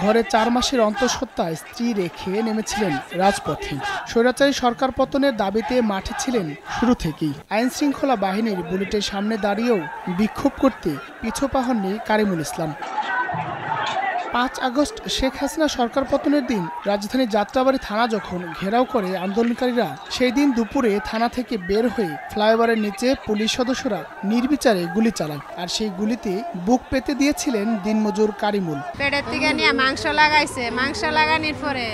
ঘরে 4 মাসের অন্তঃসত্ত্বা স্ত্রী রেখে নেমেছিলেন রাজপথে। স্বৈরাচারী সরকার পতনের দাবিতে মাঠে ছিলেন শুরু থেকেই। আইন শৃঙ্খলা বাহিনীর বুলেটের সামনে দাঁড়িয়েও বিক্ষোভ করতে পিছু পা হননি কারিমুল ইসলাম। 5 আগস্ট শেখ হাসিনা সরকার পতনের দিন রাজধানীর যাত্রাবাড়ী থানা যখন ঘেরাও করে আন্দোলনকারীরা, সেই দিন দুপুরে থানা থেকে বের হয়ে ফ্লাইওভারের নিচে পুলিশ সদস্যরা নির্বিচারে গুলি চালায়। আর সেই গুলিতে বুক পেতে দিয়েছিলেন দিনমজুর কারিমুল। পেটের থেকে নিয়ে মাংস লাগাইছে, মাংস লাগানোর পরে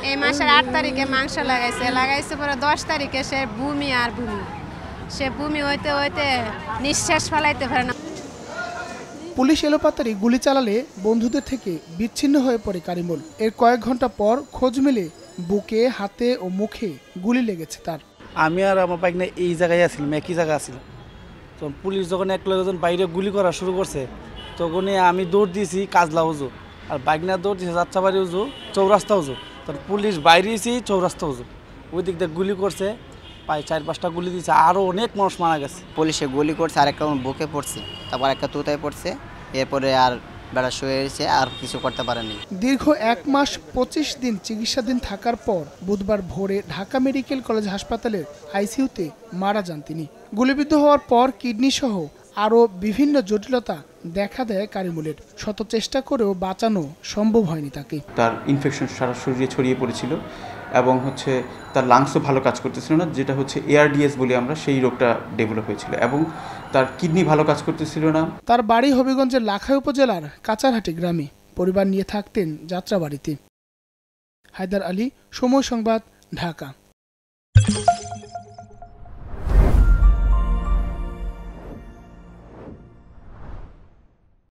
এই মাসের 8 তারিখে মাংস লাগাইছে পরে 10 তারিখে সে বমি সে বমি হইতে হইতে নিঃশ্বাস ফেলাইতে পারে না। পুলিশ এলোপাতাড়ি গুলি চালালে বন্ধুদের থেকে বিচ্ছিন্ন হয়ে পড়ে কারিমুল। এর কয়েক ঘন্টা পর খোঁজ মেলে বুকে, হাতে ও মুখে গুলি লেগেছে তার। আমি আর আমার বাইক না এই জায়গায় আসছিলাম, একই জায়গায় আসছিলাম। তখন পুলিশ যখন যখন বাইরে গুলি করা শুরু করছে তখনই আমি দৌড় দিয়েছি কাজলা উজু, আর বাইক না দৌড় দিয়েছে যাত্রাবাড়ি উজু, চৌরাস্তা উজু। তখন পুলিশ বাইরেছি চৌরাস্তা উজু, ওই দিক দিয়ে গুলি করছে, প্রায় 4-5টা গুলি দিয়েছে, আরও অনেক মানুষ মারা গেছে। পুলিশে গুলি করছে, আর একটা বুকে পড়ছে, তারপর একটা তুতায় পড়ছে, এরপরে আর বেড়া শুয়ে এসে আর কিছু করতে পারেনি। দীর্ঘ 1 মাস 25 দিন চিকিৎসাধীন থাকার পর বুধবার ভোরে ঢাকা মেডিকেল কলেজ হাসপাতালের আইসিইউতে মারা যান তিনি। গুলিবিদ্ধ হওয়ার পর কিডনি সহ আরও বিভিন্ন জটিলতা দেখা দেয় কারিমুলের। শত চেষ্টা করেও বাঁচানো সম্ভব হয়নি তাকে। তার ইনফেকশন সারা শরীরে ছড়িয়ে পড়েছিল এবং তার লাংসও ভালো কাজ করতেছিল না, যেটা ARDS বলি আমরা, সেই রোগটা ডেভেলপ হয়েছিল, এবং তার কিডনি ভালো কাজ করতেছিল না। তার বাড়ি হবিগঞ্জের লাখাই উপজেলার কাচারহাটি গ্রামে। পরিবার নিয়ে থাকতেন যাত্রাবাড়িতে। হায়দার আলী, সময় সংবাদ, ঢাকা।